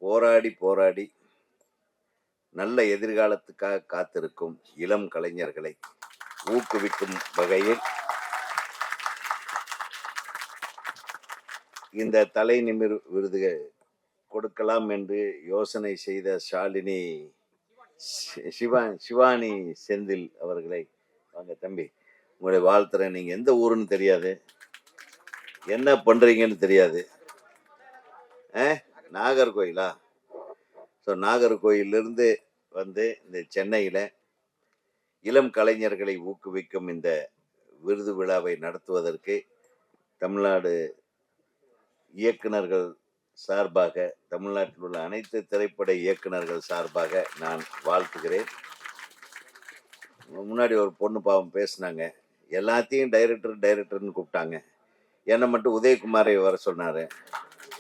போராடி போராடி நல்ல எதிர்காலத்துக்காக காத்திருக்கும் இளம் கலைஞர்களை ஊக்குவிக்கும் வகையில் இந்த தலை நிமிர் விருது கொடுக்கலாம் என்று யோசனை செய்த ஷாலினி சிவானி செந்தில் அவர்களை, வாங்க தம்பி, உங்களுடைய வாழ்த்துறேன். நீங்க எந்த ஊருன்னு தெரியாது, என்ன பண்றீங்கன்னு தெரியாது. நாகர்கோயிலா? ஸோ நாகர்கோயிலிருந்து வந்து இந்த சென்னையில் இளம் கலைஞர்களை ஊக்குவிக்கும் இந்த விருது விழாவை நடத்துவதற்கு தமிழ்நாடு இயக்குநர்கள் சார்பாக, தமிழ்நாட்டில் உள்ள அனைத்து திரைப்பட இயக்குநர்கள் சார்பாக நான் வாழ்த்துகிறேன். முன்னாடி ஒரு பொண்ணு பாவம் பேசினாங்க, எல்லாத்தையும் டைரக்டர்னு கூப்பிட்டாங்க, என்னை மட்டும் உதயகுமாரை வர சொன்னார்.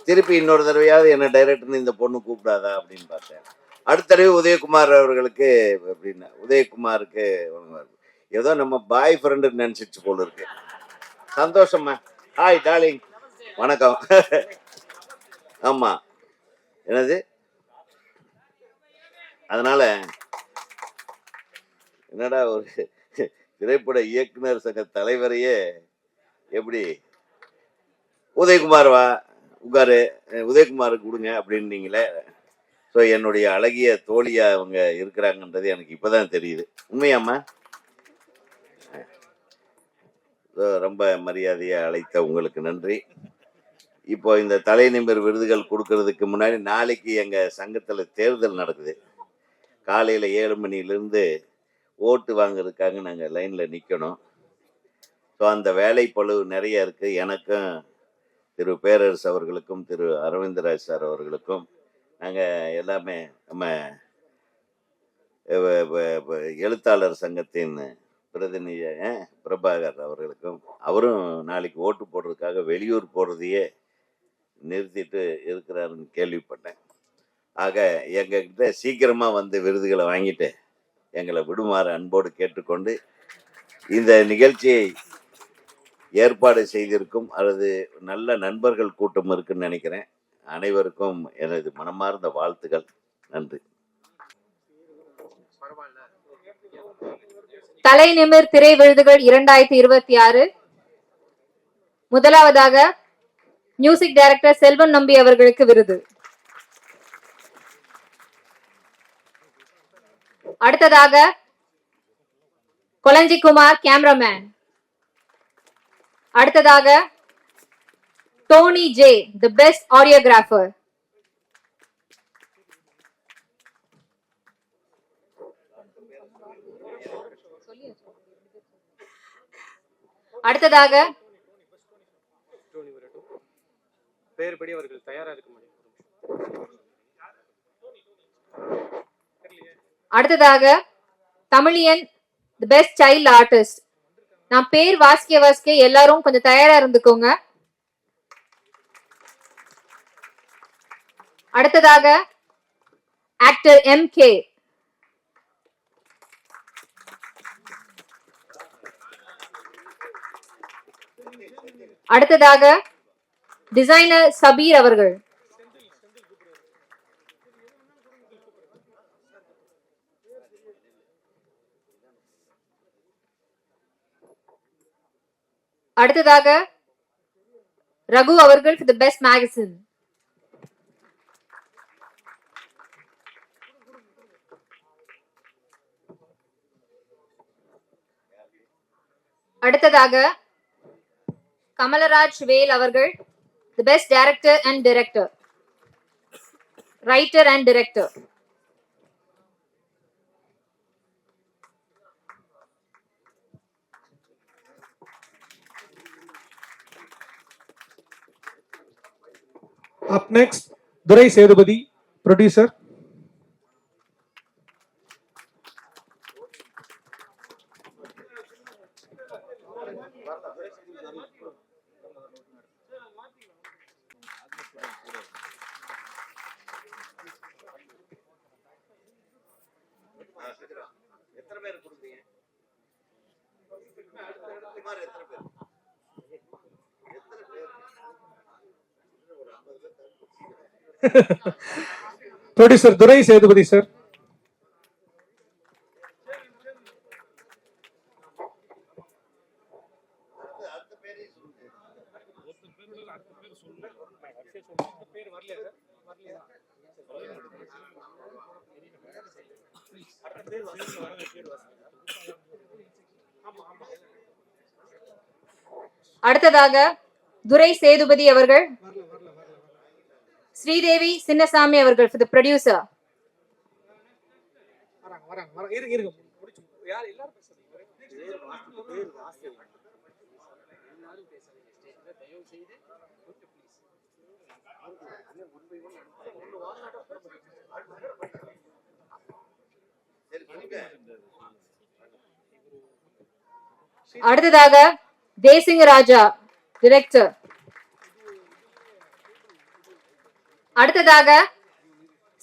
திருப்பி இன்னொரு தடவையாவது என்ன டைரக்டர்னு இந்த பொண்ணு கூப்பிடாதா அப்படின்னு பார்த்தேன். அடுத்த தடவை உதயகுமார் அவர்களுக்கு அப்படின்னா, உதயகுமாருக்கு ஏதோ நம்ம பாய் ஃப்ரெண்டு நினைச்சிச்சு போல இருக்கு. சந்தோஷமா. ஹாய் டார்லிங், வணக்கம். ஆமா, என்னது, அதனால என்னடா ஒரு திரைப்பட இயக்குனர் சங்க தலைவரையே எப்படி உதயகுமார் வா உட்காரு, உதயகுமாருக்கு கொடுங்க அப்படின்னீங்களே. ஸோ என்னுடைய அழகிய தோழியா அவங்க இருக்கிறாங்கன்றது எனக்கு இப்போதான் தெரியுது. உண்மையாம்மா? ரொம்ப மரியாதையை அழைத்த உங்களுக்கு நன்றி. இப்போ இந்த தலை நிமிர் விருதுகள் கொடுக்கறதுக்கு முன்னாடி நாளைக்கு எங்கள் சங்கத்தில் தேர்தல் நடக்குது. காலையில் 7 மணிலேருந்து ஓட்டு வாங்குறதுக்காக நாங்கள் லைனில் நிற்கணும். ஸோ அந்த வேலை பளு நிறைய இருக்குது. எனக்கும் திரு பேரரசு அவர்களுக்கும் திரு அரவிந்தராஜ் சார் அவர்களுக்கும், நாங்கள் எல்லாமே நம்ம எழுத்தாளர் சங்கத்தின் பிரதிநிதி பிரபாகர் அவர்களுக்கும், அவரும் நாளைக்கு ஓட்டு போடுறதுக்காக வெளியூர் போடுறதையே நிறுத்திட்டு இருக்கிறாருன்னு கேள்விப்பட்டேன். ஆக எங்ககிட்ட சீக்கிரமாக வந்து விருதுகளை வாங்கிட்டு எங்களை விடுமாறு அன்போடு கேட்டுக்கொண்டு, இந்த நிகழ்ச்சியை ஏற்பாடு செய்திருக்கும் அல்லது நல்ல நண்பர்கள் கூட்டம் இருக்குன்னு நினைக்கிறேன். அனைவருக்கும் எனது மனமார்ந்த வாழ்த்துக்கள். நன்றி. தலை நிமிர் திரை விருதுகள் 2026. முதலாவதாக மியூசிக் டைரக்டர் செல்வன் நம்பி அவர்களுக்கு விருது. அடுத்ததாக கொலஞ்சி குமார் கேமராமேன். அடுத்ததாக Dhoni J, the best audiographer. அடுத்ததாக பேர்படி அவர்கள் தயாரா இருக்க முடியும். அடுத்ததாக Tamilian, the best child artist. நான் பேர் வாசிக்க எல்லாரும் கொஞ்சம் தயாரா இருந்துக்கோங்க. அடுத்ததாக ஆக்டர் MK. அடுத்ததாக டிசைனர் சபீர் அவர்கள். அடுத்ததாக ரகு அவர்கள் for the best magazine. அடுத்ததாக கமலராஜ் வேல் அவர்கள் the best director and director, writer and director. Up next, Durai Sedupati, producer. Producer Durai Sethupathi sir. அடுத்ததாக துரை சேதுபதி அவர்கள், ஸ்ரீதேவி சின்னசாமி அவர்கள் for the producer. அடுத்ததாக தேசிங்க ராஜா டிரெக்டர். அடுத்ததாக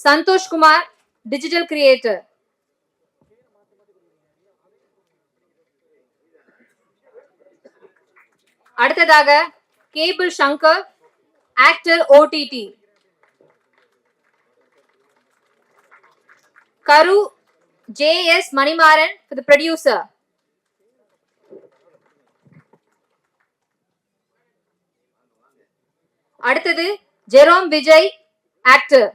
சந்தோஷ் குமார் டிஜிட்டல் கிரியேட்டர். அடுத்ததாக cable Shankar actor OTT. Karu JS. Manimaran for the producer. அடுத்தது Jerome Vijay actor.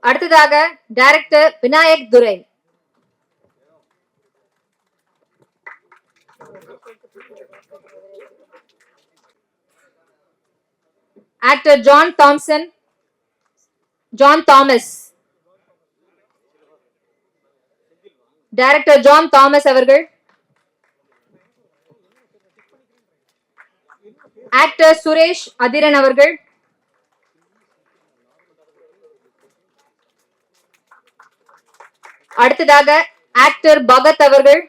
அடுத்ததாக director Vinayak Durai. Actor John Thomas. Director John Thomas அவர்கள். Actor Suresh Athiran அவர்கள். அடுத்ததாக ஆக்டர் பகத் அவர்கள்.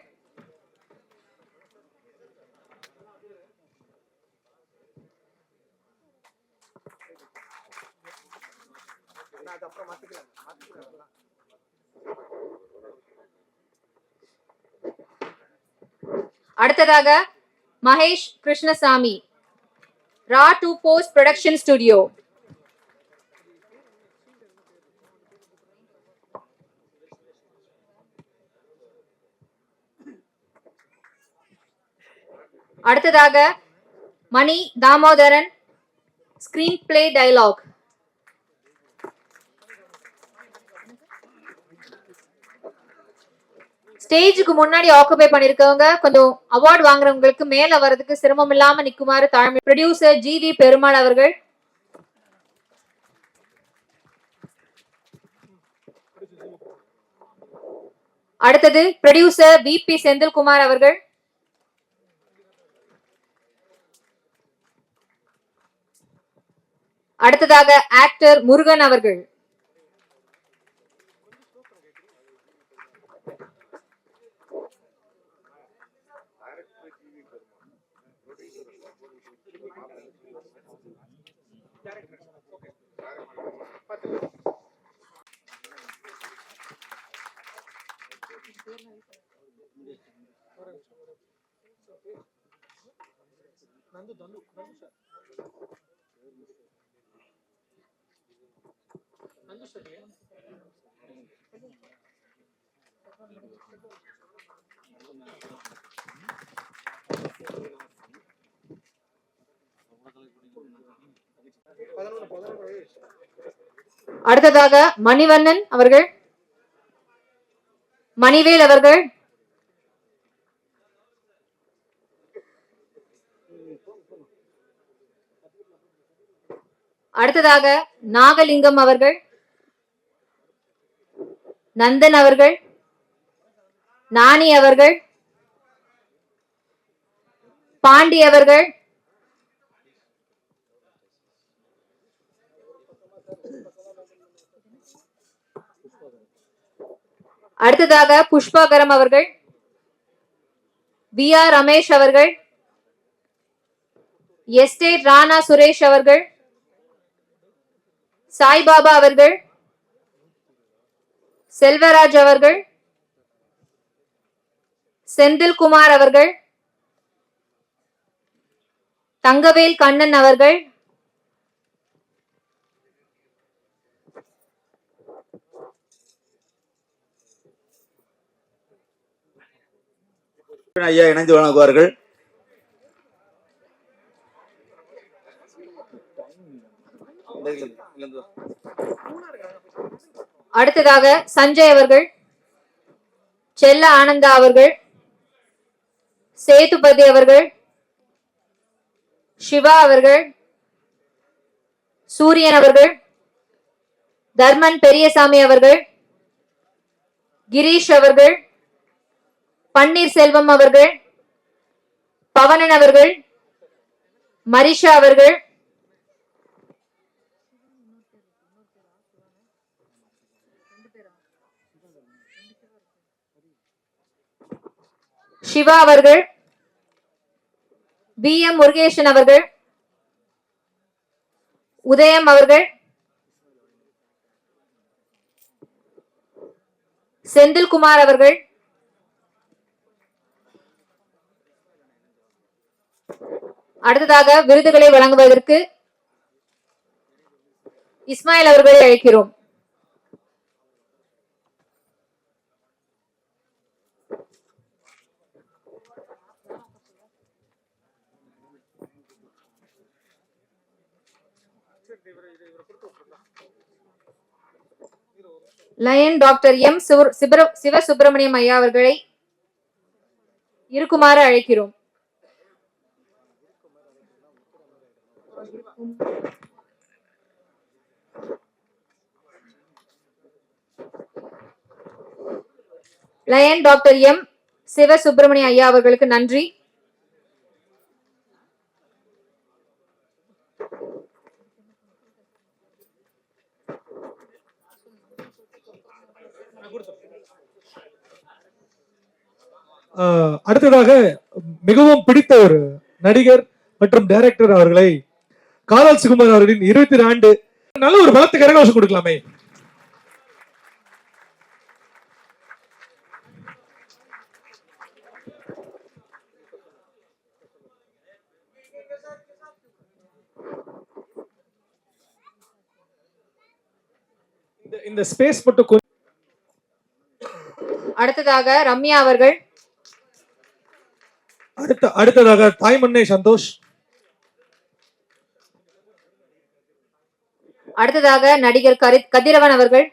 அடுத்ததாக Mahesh Krishnasamy, raw to post production studio. அடுத்ததாக Mani Damodaran, screenplay dialogue. ஸ்டேஜுக்கு முன்னாடி ஆக்குபை பண்ணிருக்கவங்க கொஞ்சம் அவார்ட் வாங்குறவங்களுக்கு மேல வர்றதுக்கு சிரமம் இல்லாம நிக்குமாறு தாழ்மை. Producer GV. பெருமாள் அவர்கள். அடுத்தது ப்ரொடியூசர் வி.பி. செந்தில்குமார் அவர்கள். அடுத்ததாக ஆக்டர் முருகன் அவர்கள். அடுத்ததாக மணிவண்ணன் அவர்கள், மணிவேல் அவர்கள். அடுத்ததாக நாகலிங்கம் அவர்கள், நந்தன் அவர்கள், நாணி அவர்கள், பாண்டி அவர்கள், அடுத்ததாக புஷ்பாகரம் அவர்கள், வி.ஆர். ரமேஷ் அவர்கள், எஸ்டேட் ராணா சுரேஷ் அவர்கள், சாய்பாபா அவர்கள், செல்வராஜ் அவர்கள், செந்தில்குமார் அவர்கள், தங்கவேல் கண்ணன் அவர்கள், ஐயா இணைந்து வழங்குவார்கள். அடுத்ததாக சஞ்சய் அவர்கள், செல்ல ஆனந்தா அவர்கள், சேதுபதி அவர்கள், சிவா அவர்கள், சூரியன் அவர்கள், தர்மன் பெரியசாமி அவர்கள், கிரீஷ் அவர்கள், பன்னீர்செல்வம் அவர்கள், பவனன் அவர்கள், மரிஷா அவர்கள், சிவா அவர்கள், பி எம் முருகேசன் அவர்கள், உதயம் அவர்கள், செந்தில்குமார் அவர்கள், அடுத்ததாக விருதுகளை வழங்குவதற்கு இஸ்மாயில் அவர்களை அழைக்கிறோம். லயன் டாக்டர் எம் சிவசுப்பிரமணியம் ஐயா அவர்களை இருக்குமாறு அழைக்கிறோம். லயன் டாக்டர் எம் சிவசுப்பிரமணிய ஐயா அவர்களுக்கு நன்றி. அடுத்ததாக மிகவும் பிடித்த ஒரு நடிகர் மற்றும் டைரக்டர் அவர்களை காலால் சுகுமார் அவர்களின் 22 ஆண்டு நல்ல ஒரு பலத்த கரகோஷம் கொடுக்கலாமே. இந்த ஸ்பேஸ் மட்டும் கொஞ்சம். அடுத்ததாக ரம்யா அவர்கள், அடுத்ததாக தாய்மண்ணை சந்தோஷ், அடுத்ததாக நடிகர் கதிரவன் அவர்கள்,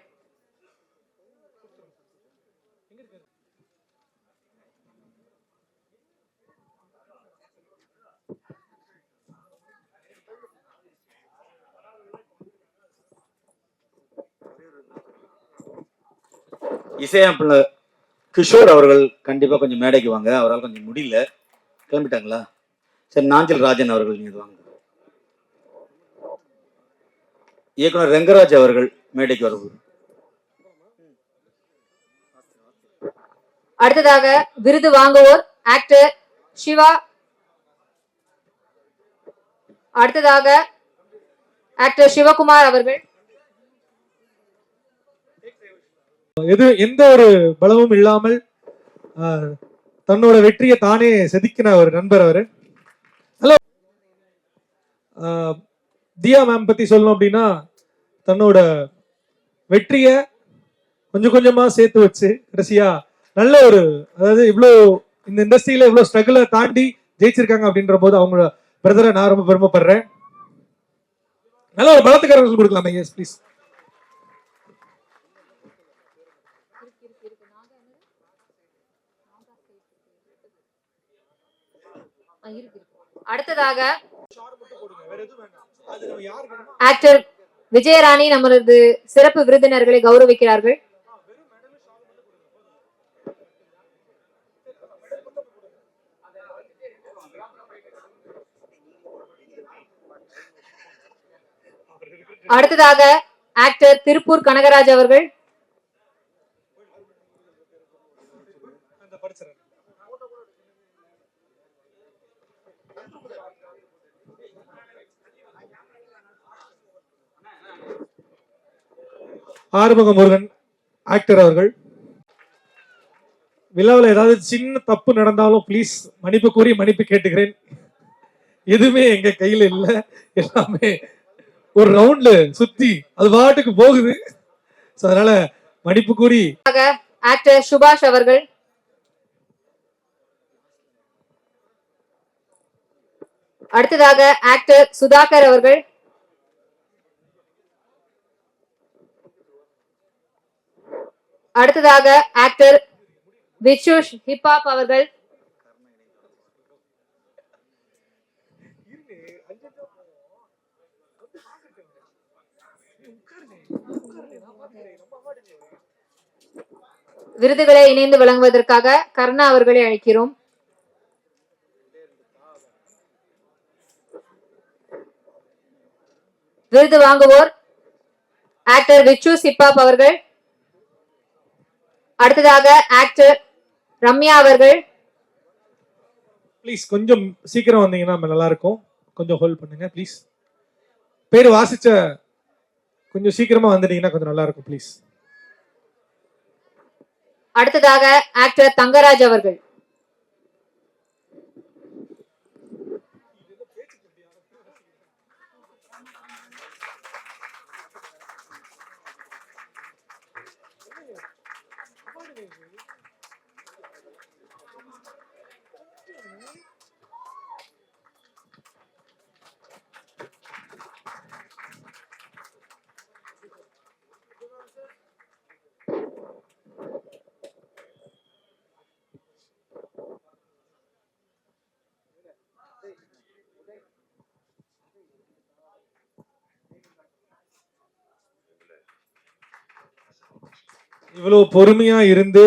இசையமைப்பாளர் கிஷோர் அவர்கள் கண்டிப்பா கொஞ்சம் மேடைக்கு வாங்க. அவரால் கொஞ்சம் முடியல, கிளம்பிட்டாங்களா? சரி, நாஞ்சில் ராஜன் அவர்கள் நீங்க வாங்க. இயக்குனர் ரெங்கராஜ் அவர்கள் மேடைக்கு வருவார். அடுத்ததாக விருது வாங்குவோர் ஆக்டர் சிவா, அடுத்ததாக ஆக்டர் சிவகுமார் அவர்கள். எந்த ஒரு பலமும் இல்லாமல் தன்னோட வெற்றியை தானே செதுக்கின ஒரு நண்பர் அவரு. ஹலோ, தியா மேம் பத்தி சொல்லணும் அப்படின்னா, தன்னோட வெற்றிய கொஞ்சம் கொஞ்சமா சேர்த்து வச்சு கடைசியா நல்ல ஒரு, அதாவது இவ்வளவு இந்த இண்டஸ்ட்ரியில இவ்வளவு ஸ்ட்ரகிளை தாண்டி ஜெயிச்சிருக்காங்க அப்படின்ற போது அவங்க பிரதரை நான் ரொம்ப பெருமைப்படுறேன். நல்ல ஒரு பலத்துக்காரர்கள் கொடுக்கலாமே. Yes please. அடுத்ததாக ஆக்டர் விஜயராணி நமது சிறப்பு விருந்தினர்களை கௌரவிக்கிறார்கள். அடுத்ததாக ஆக்டர் திருப்பூர் கனகராஜ் அவர்கள். ஆறுமுக முருகன் ஆக்டர் அவர்கள். விழாவில் ஏதாவது சின்ன தப்பு நடந்தாலும் ப்ளீஸ் மன்னிப்பு கூறி மன்னிப்பு கேட்டுக்கிறேன். எதுவுமே எங்க கையில இல்ல, எல்லாமே ஒரு ரவுண்ட்ல சுத்தி அது பாட்டுக்கு போகுது. So, அதனால மன்னிப்பு கூறி. ஆக்டர் சுபாஷ் அவர்கள், அடுத்ததாக ஆக்டர் சுதாகர் அவர்கள், அடுத்ததாக ஆக்டர் விச்சுஷ் ஹிப்ஹாப் அவர்கள், விருதுகளை இணைந்து வழங்குவதற்காக கர்ணா அவர்களை அழைக்கிறோம். விருது வாங்குவோர் ஆக்டர் விச்சு ஹிப்ஹாப் அவர்கள், அடுத்ததாக ஆக்டர் ரம்யா அவர்கள். ப்ளீஸ் கொஞ்சம் சீக்கிரம் வந்தீங்கன்னா நல்லா இருக்கும். கொஞ்சம் ஹோல்ட் பண்ணுங்க ப்ளீஸ். பேர் வாசிச்ச கொஞ்சம் சீக்கிரமா வந்துட்டீங்கன்னா கொஞ்சம் நல்லா இருக்கும் ப்ளீஸ். அடுத்ததாக ஆக்டர் தங்கராஜ் அவர்கள். இவ்வளவு பொறுமையா இருந்து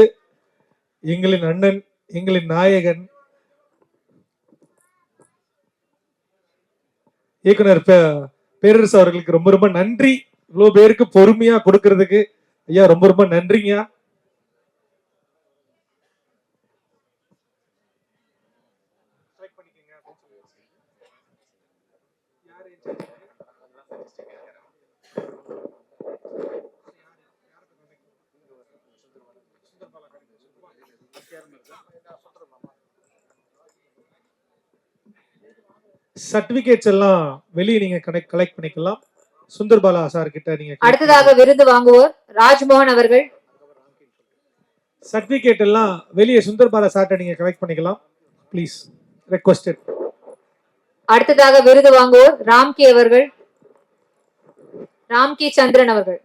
எங்களின் அண்ணன், எங்களின் நாயகன் இயக்குனர் பேரரசு அவர்களுக்கு ரொம்ப ரொம்ப நன்றி. இவ்வளவு பேருக்கு பொறுமையா கொடுக்கறதுக்கு ஐயா ரொம்ப ரொம்ப நன்றிங்க. சர்டிபிகேட்ஸ் எல்லாம் வெளியே நீங்க கலெக்ட் பண்ணிக்கலாம். சுந்தர்பாலா சார் கிட்ட நீங்க. அடுத்ததாக விருது வாங்குவோர் ராஜ்மோகன் அவர்கள். சர்டிபிகேட் எல்லாம் வெளியே சுந்தர்பாலா சார்ட்ட நீங்க கலெக்ட் பண்ணிக்கலாம் ப்ளீஸ், ரெக்வெஸ்டட். அடுத்ததாக விருது வாங்குவோர் ராம்கி அவர்கள், ராம்கி சந்திரன் அவர்கள்.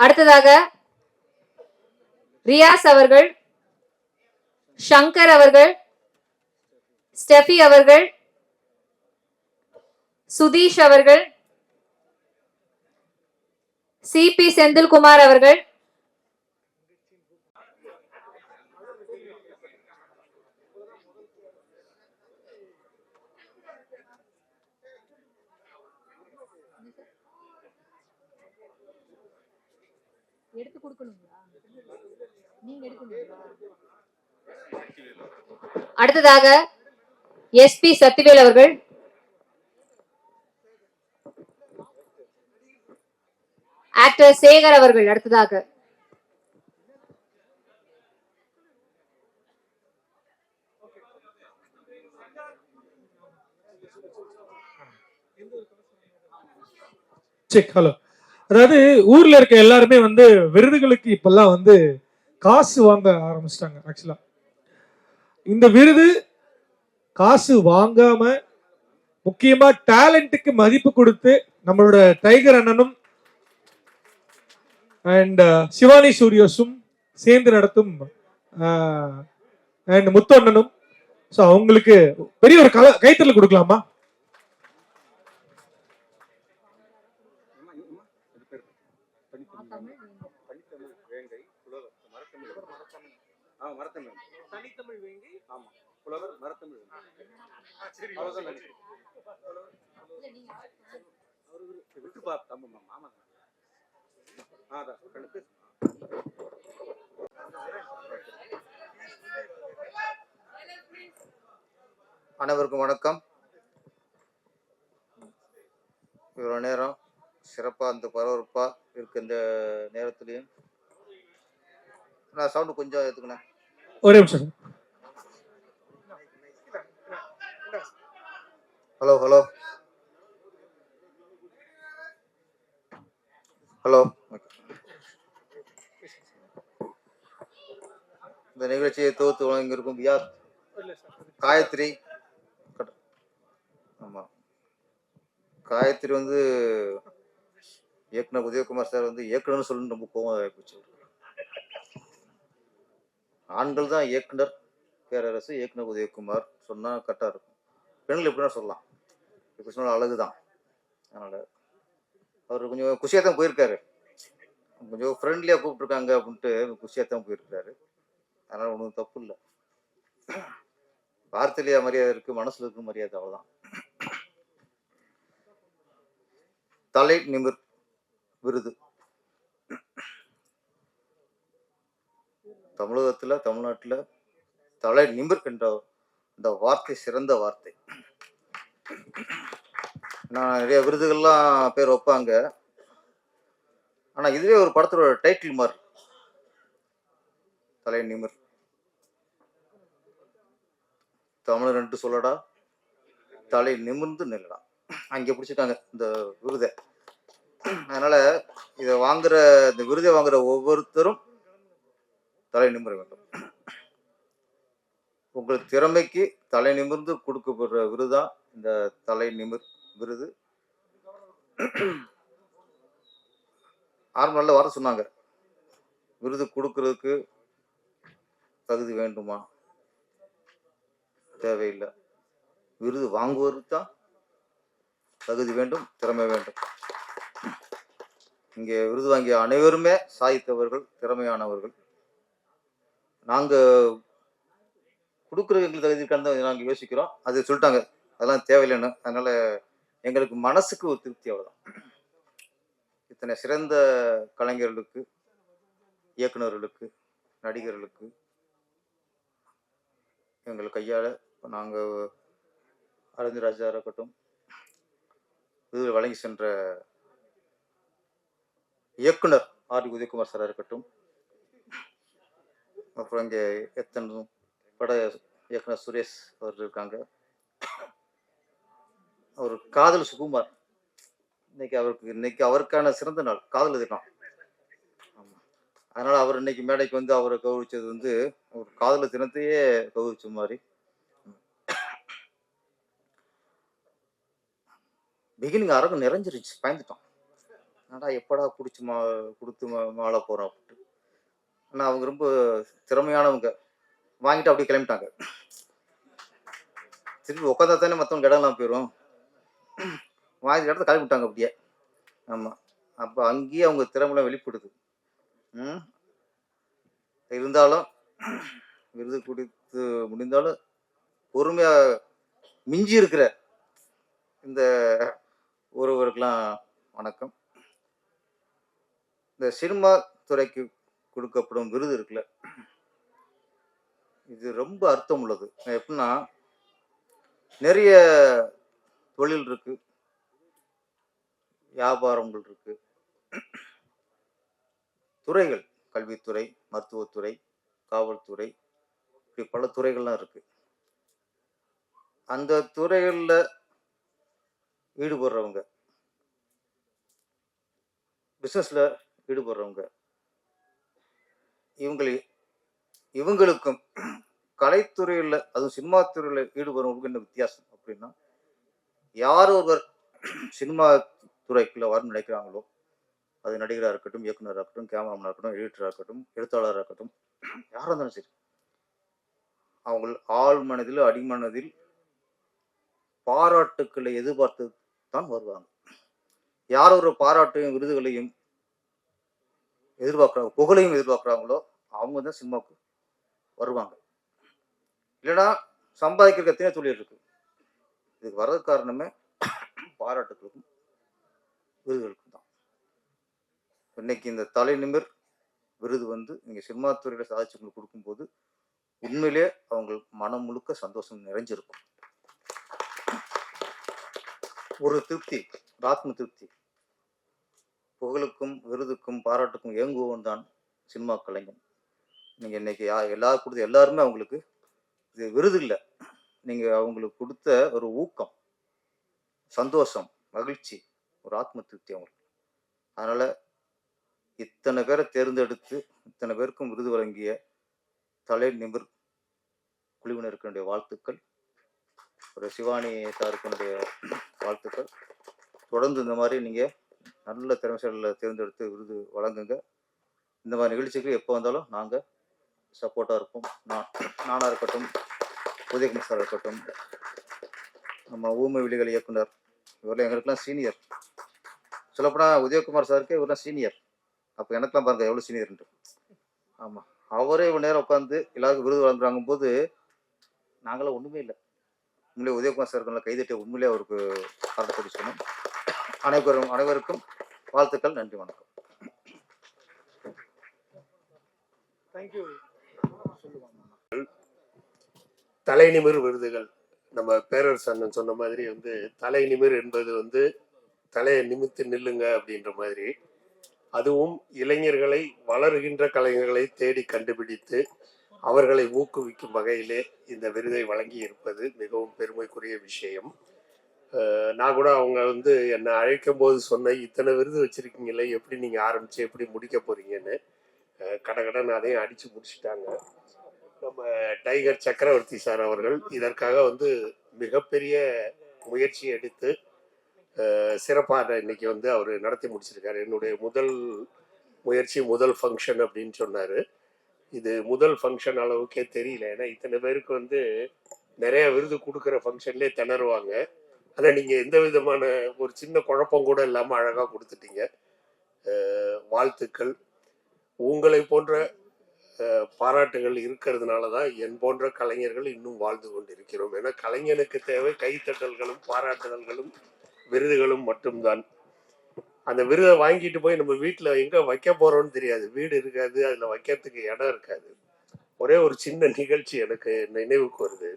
அடுத்ததாக ரியாஸ் அவர்கள், சங்கர் அவர்கள், ஸ்டெஃபி அவர்கள், சுதீஷ் அவர்கள், சிபி செந்தில்குமார் அவர்கள், எடுத்து கொடுக்கணுங்களா? நீங்க எடுக்கணுங்களா? அடுத்ததாக எஸ்பி சத்திவேல் அவர்கள், ஆக்டர் சேகர் அவர்கள். அடுத்ததாக செக். ஹலோ. அதாவது ஊர்ல இருக்க எல்லாருமே விருதுகளுக்கு இப்பெல்லாம் காசு வாங்க ஆரம்பிச்சிட்டாங்க. ஆக்சுவலா இந்த விருது காசு வாங்காம முக்கியமா டேலண்ட்டுக்கு மதிப்பு கொடுத்து நம்மளோட டைகர் அண்ணனும் அண்ட் சிவானி ஸ்டூடியோஸும் சேர்ந்து நடத்தும் அண்ட் முத்து அண்ணனும். ஸோ அவங்களுக்கு பெரிய ஒரு கைத்தறல் கொடுக்கலாமா? அனைவருக்கும் வணக்கம். இவ்வளோ நேரம் சிறப்பாக இந்த பரபரப்பாக இருக்க இந்த நேரத்துலையும் நான் சவுண்டு கொஞ்சம் எடுத்துக்கினேன். ஒரே நிமிஷம். Hello hello hello. இந்த நிகழ்ச்சியை தொகுத்து வழங்கியிருக்கும் யார்? காயத்ரி. ஆமாம், காயத்ரி வந்து இயக்குனர் உதயகுமார் சார் வந்து இயக்குனர்னு சொல்லணும்னு ரொம்ப கோவம் ஆகிப்போச்சு. ஆண்கள் தான் இயக்குனர் பேரரசு, இயக்குனர் உதயகுமார் சொன்னால் கரெக்டாக இருக்கும். பெண்கள் எப்படின்னா சொல்லலாம், எப்படி சொன்னாலும் அழகு தான். அதனால் அவர் கொஞ்சம் குஷியாக தான் போயிருக்காரு. கொஞ்சம் ஃப்ரெண்ட்லியாக கூப்பிட்ருக்காங்க அப்படின்ட்டு குஷியாக தான் போயிருக்காரு. அதனால் ஒன்றும் தப்பு இல்லை. வார்த்தையிலேயே மரியாதை இருக்குது, மனசில் இருக்கும் மரியாதை, அவ்வளோதான். தலை நிமிர் விருது தமிழகத்தில், தமிழ்நாட்டில் தலை நிமிர் என்ற இந்த வார்த்தை சிறந்த வார்த்தை. நான் நிறைய விருதுகள்லாம் பேர் வைப்பாங்க, ஆனால் இதுவே ஒரு படத்தோட டைட்டில் மாதிரி. தலை நிமிர், தமிழர் சொல்லடா, தலை நிமிர்ந்து நில்லடா, அங்கே பிடிச்சிருக்காங்க இந்த விருதை. அதனால இதை வாங்குற, இந்த விருதை வாங்குற ஒவ்வொருத்தரும் தலை நிமிர வேண்டும். உங்கள் திறமைக்கு தலை நிமிர்ந்து கொடுக்கப்படுற விருதா இந்த தலை நிமிர் விருது. ஆரம்ப நல்ல வார்த்தை சொன்னாங்க, விருது கொடுக்கறதுக்கு தகுதி வேண்டுமா? தேவையில்லை. விருது வாங்குவதற்கு தான் தகுதி வேண்டும், திறமை வேண்டும். இங்கே விருது வாங்கிய அனைவருமே சாதித்தவர்கள், திறமையானவர்கள். நாங்கள் கொடுக்குறது எங்களுக்கு தகுதி இருக்கான்னு நாங்கள் யோசிக்கிறோம். அது சொல்லிட்டாங்க, அதெல்லாம் தேவையில்லைன்னு. அதனால எங்களுக்கு மனசுக்கு ஒரு திருப்தி, அவ்வளோதான். இத்தனை சிறந்த கலைஞர்களுக்கு, இயக்குநர்களுக்கு, நடிகர்களுக்கு எங்கள் கையால் நாங்கள் அரவிந்த் இருக்கட்டும், விருது வழங்கி சென்ற இயக்குனர் ஆர் உதயகுமார் சாராக இருக்கட்டும், அப்புறம் இங்கே எத்தனை பட இயக்குனர் சுரேஷ் அவர்கள் இருக்காங்க, அவர் காதல் சுகுமார், இன்னைக்கு அவருக்கான சிறந்த நாள், காதல் தினம். ஆமாம், அதனால அவர் இன்னைக்கு மேடைக்கு வந்து அவரை கௌரவிச்சது வந்து ஒரு காதல் தினத்தையே கௌரவிச்ச மாதிரி. பிகினிங் அரங்கம் நிறைஞ்சிருச்சு, பயந்துட்டோம். ஆனா எப்படா பிடிச்சி கொடுத்து மாலை போறோம் அப்படின்ட்டு. ஆனால் அவங்க ரொம்ப திறமையானவங்க, வாங்கிட்டு அப்படியே கிளம்பிட்டாங்க. திருப்பி உட்காந்தா தானே மற்றவங்க இடம்லாம் போயிடும், வாங்கி இடத்த கிளம்பிட்டாங்க அப்படியே. ஆமாம், அப்போ அங்கேயே அவங்க திறமைலாம் வெளிப்படுது. இருந்தாலும் விருது கொடுத்து முடிந்தாலும் பொறுமையாக மிஞ்சி இருக்கிற இந்த ஒருவருக்கெல்லாம் வணக்கம். இந்த சினிமா துறைக்கு கொடுக்கப்படும் விருது இருக்குல்ல, இது ரொம்ப அர்த்தம் உள்ளது. எப்படின்னா, நிறைய தொழில் இருக்கு, வியாபாரங்கள் இருக்கு, துறைகள், கல்வித்துறை, மருத்துவத்துறை, காவல்துறை, இப்படி பல துறைகள்லாம் இருக்கு. அந்த துறைகளில் ஈடுபடுறவங்க, பிஸ்னஸில் ஈடுபடுறவங்க, இவங்களுக்கும் கலைத்துறையில், அதுவும் சினிமா துறையில் ஈடுபடுறவங்களுக்கு என்ன வித்தியாசம் அப்படின்னா, யார் ஒருவர் சினிமா துறைக்குள்ள வரணும்னு நினைக்கிறாங்களோ, அது நடிகராக இருக்கட்டும், இயக்குனராக இருக்கட்டும், கேமராமேனாக இருக்கட்டும், எடிட்டராக இருக்கட்டும், எழுத்தாளராக இருக்கட்டும், யாராக இருந்தாலும் சரி, அவங்க ஆள் மனதில், அடிமனதில் பாராட்டுக்களை எதிர்பார்த்து தான் வருவாங்க. யார் ஒரு பாராட்டையும் விருதுகளையும் எதிர்பார்க்குறாங்க, புகழையும் எதிர்பார்க்குறாங்களோ அவங்க தான் சினிமாவுக்கு வருவாங்க. இல்லைன்னா சம்பாதிக்கிறதுக்கு எத்தனை தொழில் இருக்கு. இதுக்கு வர்றது காரணமே பாராட்டுகளுக்கும் விருதுகளுக்கும் தான். இன்னைக்கு இந்த தலைநிமிர் விருது வந்து நீங்கள் சினிமா துறையில் சாதிச்சவங்களுக்கு கொடுக்கும்போது உண்மையிலே அவங்க மனம் முழுக்க சந்தோஷம் நிறைஞ்சிருக்கும். ஒரு திருப்தி, ஒரு ஆத்ம திருப்தி. புகழுக்கும் விருதுக்கும் பாராட்டுக்கும் ஏங்குவோம் தான் சினிமா கலைஞன். நீங்கள் இன்னைக்கு எல்லாரும் கொடுத்த எல்லாருமே அவங்களுக்கு இது விருது இல்லை, நீங்கள் அவங்களுக்கு கொடுத்த ஒரு ஊக்கம், சந்தோஷம், மகிழ்ச்சி, ஒரு ஆத்ம திருப்தி அவங்களுக்கு. அதனால் இத்தனை பேரை தேர்ந்தெடுத்து இத்தனை பேருக்கும் விருது வழங்கிய தலை நிமிர் குழுவினருக்கு என்னுடைய வாழ்த்துக்கள். ஒரு சிவானி சாருக்கு என்னுடைய வாழ்த்துக்கள். தொடர்ந்து இந்த மாதிரி நீங்கள் நல்ல திறமைசாலிகளை தேர்ந்தெடுத்து விருது வழங்குங்க. இந்த மாதிரி நிகழ்ச்சிக்கு எப்போ வந்தாலும் நாங்கள் சப்போர்ட்டாக இருப்போம். நானாக இருக்கட்டும், உதயகுமார் சார் இருக்கட்டும், நம்ம ஊமை விழிகள் இயக்குனர், இவரெல்லாம் எங்களுக்கெல்லாம் சீனியர். சொல்லப்போனால் உதயகுமார் சாருக்கு இவரெல்லாம் சீனியர். அப்போ எனக்கெல்லாம் பாருங்க எவ்வளோ சீனியர்ன்ட்டு. ஆமாம், அவரே இவ்வளோ நேரம் உட்காந்து எல்லாருக்கும் விருது வழங்குறாங்கும் போது நாங்களாம் ஒன்றுமே இல்லை. உண்மையிலே உதயகுமார் சாருக்கு கைதட்டி உண்மையிலே அவருக்கு பாராட்டு சொல்லணும். அனைவருக்கும் வாழ்த்துக்கள். நன்றி, வணக்கம். தலைநிமிர் விருதுகள் நம்ம பேரரசு அண்ணன் சொன்ன மாதிரி வந்து தலைநிமிர் என்பது வந்து தலையை நிமித்து நில்லுங்க அப்படின்ற மாதிரி, அதுவும் இளைஞர்களை வளருகின்ற கலைஞர்களை தேடி கண்டுபிடித்து அவர்களை ஊக்குவிக்கும் வகையிலே இந்த விருதை வழங்கி இருப்பது மிகவும் பெருமைக்குரிய விஷயம். நான் கூட அவங்க வந்து என்னை அழைக்கும் போது சொன்ன இத்தனை விருது வச்சிருக்கீங்களே, எப்படி நீங்க ஆரம்பிச்சு எப்படி முடிக்க போறீங்கன்னு கடகடன் அதையும் அடிச்சு முடிச்சுட்டாங்க. நம்ம டைகர் சக்கரவர்த்தி சார் அவர்கள் இதற்காக வந்து மிகப்பெரிய முயற்சி எடுத்து சிறப்பாக இன்னைக்கு வந்து அவர் நடத்தி முடிச்சிருக்காரு. என்னுடைய முதல் முயற்சி முதல் ஃபங்க்ஷன் அப்படின்னு சொன்னார். இது முதல் ஃபங்க்ஷன் அளவுக்கே தெரியல. ஏன்னா இத்தனை பேருக்கு வந்து நிறைய விருது கொடுக்குற ஃபங்க்ஷன்லேயே திணறுவாங்க. அதை நீங்கள் எந்த விதமான ஒரு சின்ன குழப்பம் கூட இல்லாமல் அழகாக கொடுத்துட்டீங்க. வாழ்த்துக்கள். உங்களை போன்ற பாராட்டுகள் இருக்கிறதுனால தான் என் போன்ற கலைஞர்கள் இன்னும் வாழ்ந்து கொண்டிருக்கிறோம். ஏன்னா கலைஞனுக்கு தேவை கைத்தட்டல்களும் பாராட்டுதல்களும் விருதுகளும் மட்டும்தான். அந்த விருதை வாங்கிட்டு போய் நம்ம வீட்டில் எங்கே வைக்க போகிறோன்னு தெரியாது. வீடு இருக்காது, அதில் வைக்கிறதுக்கு இடம் இருக்காது. ஒரே ஒரு சின்ன நிகழ்ச்சி எனக்கு நினைவுக்கு வருது.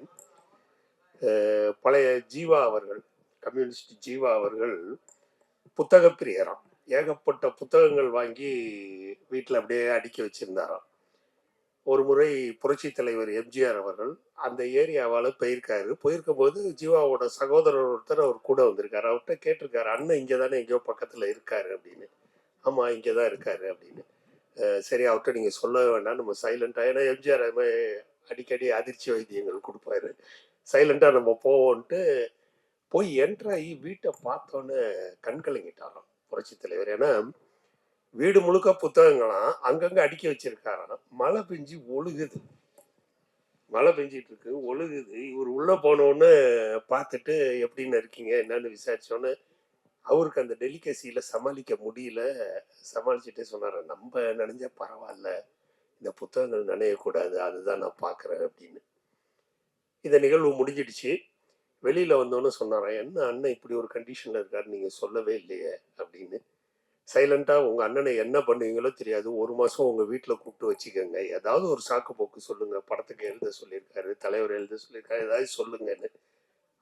பழைய ஜீவா அவர்கள், கம்யூனிஸ்ட் ஜீவா அவர்கள் புத்தக பிரியராம். ஏகப்பட்ட புத்தகங்கள் வாங்கி வீட்டில் அப்படியே அடுக்கி வச்சிருந்தாராம். ஒரு முறை புரட்சி தலைவர் எம்ஜிஆர் அவர்கள் அந்த ஏரியாவால் போயிருக்கும் போது ஜீவாவோட சகோதரர் ஒருத்தர் அவர் கூட வந்திருக்காரு. அவர்கிட்ட கேட்டிருக்காரு, அண்ணன் இங்கே தானே எங்கேயோ பக்கத்தில் இருக்காரு அப்படின்னு. ஆமாம், இங்கே தான் இருக்காரு அப்படின்னு. சரி, அவர்கிட்ட நீங்கள் சொல்ல வேண்டாம், நம்ம சைலண்டாக, ஏன்னா எம்ஜிஆர் அடிக்கடி அதிர்ச்சி வைத்தியங்கள் கொடுப்பாரு, சைலண்டாக நம்ம போவோன்ட்டு போய் என்ட்ராகி வீட்டை பார்த்தோன்னு கண்கலங்கிட்டாராம் புரட்சி தலைவர். ஏன்னா வீடு முழுக்க புத்தகங்களாம் அங்கங்க அடுக்கி வச்சிருக்காராம். மழை பெஞ்சு ஒழுகுது, மழை பெஞ்சிட்டு இருக்கு, ஒழுகுது. இவர் உள்ள போனோன்னு பார்த்துட்டு எப்படின்னு இருக்கீங்க என்னன்னு விசாரிச்சோன்னு அவருக்கு அந்த டெலிகசியில சமாளிக்க முடியல. சமாளிச்சுட்டே சொன்னார், நம்ம நினைஞ்சா பரவாயில்ல, இந்த புத்தகங்கள் நினையக்கூடாது, அதுதான் நான் பார்க்குறேன் அப்படின்னு. இந்த நிகழ்வு முடிஞ்சிடுச்சு. வெளியில வந்தோன்னு சொன்னாராம், என்ன அண்ணன் இப்படி ஒரு கண்டிஷன்ல இருக்காரு, நீங்க சொல்லவே இல்லையே அப்படின்னு. சைலண்டா உங்க அண்ணனை என்ன பண்ணுவீங்களோ தெரியாது, 1 மாசம் உங்க வீட்டுல கூப்பிட்டு வச்சுக்கோங்க, ஏதாவது ஒரு சாக்கு போக்கு சொல்லுங்க, படத்துக்கு எழுத சொல்லியிருக்காரு, தலைவர் எழுத சொல்லியிருக்காரு, ஏதாவது சொல்லுங்கன்னு.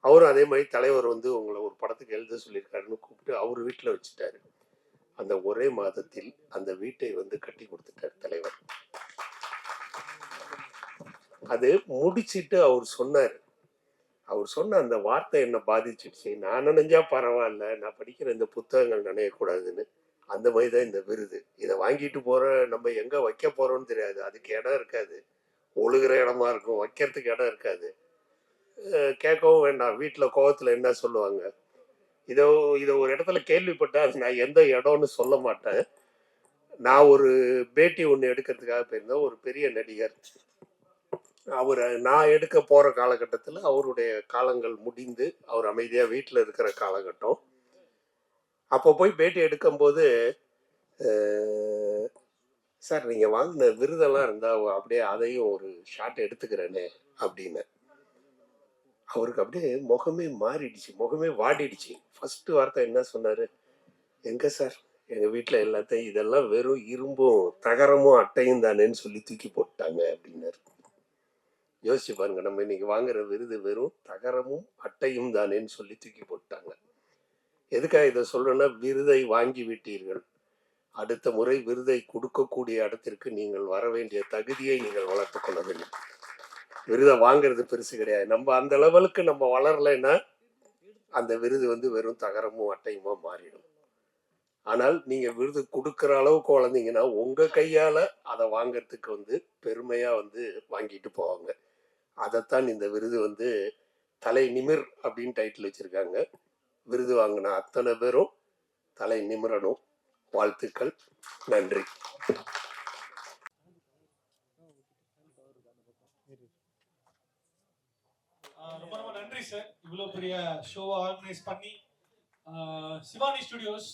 அவரும் அதே மாதிரி தலைவர் வந்து உங்களை ஒரு படத்துக்கு எழுத சொல்லியிருக்காருன்னு கூப்பிட்டு அவர் வீட்டுல வச்சுட்டாரு. அந்த ஒரே மாதத்தில் அந்த வீட்டை வந்து கட்டி கொடுத்துட்டார் தலைவர். அது முடிச்சிட்டு அவர் சொன்னார், அவர் சொன்ன அந்த வார்த்தை என்ன பாதிச்சிடுச்சு. நான் நினைஞ்சா பரவாயில்ல, நான் படிக்கிற இந்த புத்தகங்கள் நினையக்கூடாதுன்னு. அந்த மாதிரி தான் இந்த விருது. இதை வாங்கிட்டு போற நம்ம எங்க வைக்க போறோம்னு தெரியாது, அதுக்கு இடம் இருக்காது, ஒழுகிற இடமா இருக்கும், வைக்கிறதுக்கு இடம் இருக்காது, கேட்கவும் வேண்டாம், வீட்டுல கோவத்துல என்ன சொல்லுவாங்க. இதை ஒரு இடத்துல கேள்விப்பட்டா அது நான் எந்த இடம்னு சொல்ல மாட்டேன். நான் ஒரு பேட்டி ஒன்று எடுக்கிறதுக்காக போயிருந்தேன். ஒரு பெரிய நடிகர், அவரை நான் எடுக்க போற காலகட்டத்தில் அவருடைய காலங்கள் முடிந்து அவர் அமைதியா வீட்டில் இருக்கிற காலகட்டம். அப்போ போய் பேட்டி எடுக்கும்போது, சார் நீங்க வாங்கின விருதெல்லாம் இருந்தா அப்படியே அதையும் ஒரு ஷாட் எடுத்துக்கிறேனே அப்படின்னு. அவருக்கு அப்படியே முகமே மாறிடுச்சு, முகமே வாடிடுச்சு. ஃபர்ஸ்ட் வார்த்தை என்ன சொன்னாரு, எங்க சார் எங்க வீட்டுல எல்லாத்தையும் இதெல்லாம் வெறும் இரும்பும் தகரமும் அட்டையும் தானேன்னு சொல்லி தூக்கி போட்டாங்க அப்படின்னாரு. யோசிச்சு பாருங்க, நம்ம இன்னைக்கு வாங்குற விருது வெறும் தகரமும் அட்டையும் தானேன்னு சொல்லி தூக்கி போட்டாங்க. எதுக்காக இதை சொல்றேன்னா, விருதை வாங்கி விட்டீர்கள், அடுத்த முறை விருதை கொடுக்கக்கூடிய இடத்திற்கு நீங்கள் வர வேண்டிய தகுதியை நீங்கள் வளர்த்து கொள்ள வேண்டும். விருதை வாங்குறது பெருசு கிடையாது. நம்ம அந்த லெவலுக்கு நம்ம வளரலைன்னா அந்த விருது வெறும் தகரமும் அட்டையுமா மாறிடும். ஆனால் நீங்க விருது கொடுக்குற அளவுக்கு வளர்ந்தீங்கன்னா உங்க கையால அதை வாங்கறதுக்கு பெருமையா வாங்கிட்டு போவாங்க. அதைத்தான் இந்த விருது தலை நிமிர் அப்படின்னு டைட்டில் வச்சிருக்காங்க. விருது வாங்கின அத்தனை பேரும் தலை நிமிரணும். வாழ்த்துக்கள், நன்றி. ரொம்ப ரொம்ப நன்றி சார். இவ்வளவு பெரிய ஷோ ஆர்கனைஸ் பண்ணி சிவானி ஸ்டுடியோஸ்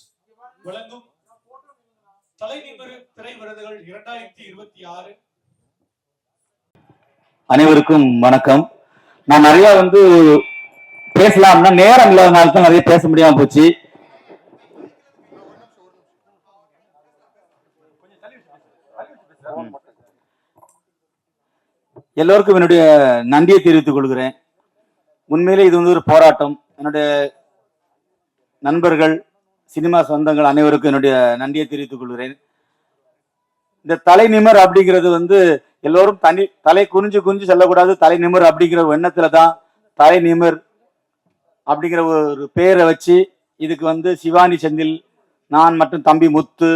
வழங்கும் தலைநிமிரு திரை விருதுகள் 2026. அனைவருக்கும் வணக்கம். நான் நிறைய பேசலாம்னா நேரம் இல்லாதனால தான் நிறைய பேச முடியாம போச்சு. எல்லோருக்கும் என்னுடைய நன்றியை தெரிவித்துக் கொள்கிறேன். உண்மையிலே இது ஒரு போராட்டம். என்னுடைய நண்பர்கள், சினிமா சொந்தங்கள் அனைவருக்கும் என்னுடைய நன்றியை தெரிவித்துக் கொள்கிறேன். இந்த தலை நிமர் அப்படிங்கிறது எல்லோரும் தலை குனிஞ்சு செல்லக்கூடாது, தலை நிமர் அப்படிங்கிற ஒரு எண்ணத்துல தான் தலை நிமர் அப்படிங்கிற ஒரு பெயரை வச்சு இதுக்கு சிவானி செந்தில், நான் மற்றும் தம்பி முத்து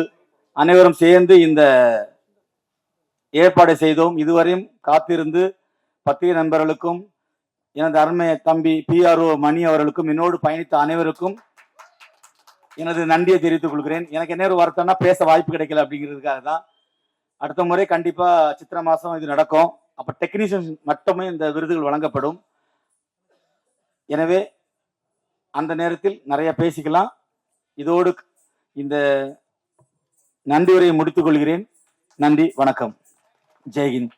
அனைவரும் சேர்ந்து இந்த ஏற்பாடு செய்தோம். இதுவரையும் காத்திருந்து பத்திரிகை நண்பர்களுக்கும் எனது அருமை தம்பி PRO மணி அவர்களுக்கும் என்னோடு பயணித்த அனைவருக்கும் எனது நன்றியை தெரிவித்துக் கொள்கிறேன். எனக்கு என்ன ஒரு வருத்தம்னா பேச வாய்ப்பு கிடைக்கல அப்படிங்கிறதுக்காக தான். அடுத்த முறை கண்டிப்பா சித்திரை மாசம் இது நடக்கும். அப்ப டெக்னீஷியன் மட்டுமே இந்த விருதுகள் வழங்கப்படும். எனவே அந்த நேரத்தில் நிறைய பேசிக்கலாம். இதோடு இந்த நன்றி உரையை முடித்துக் கொள்கிறேன். நன்றி, வணக்கம், ஜெய்ஹிந்த்.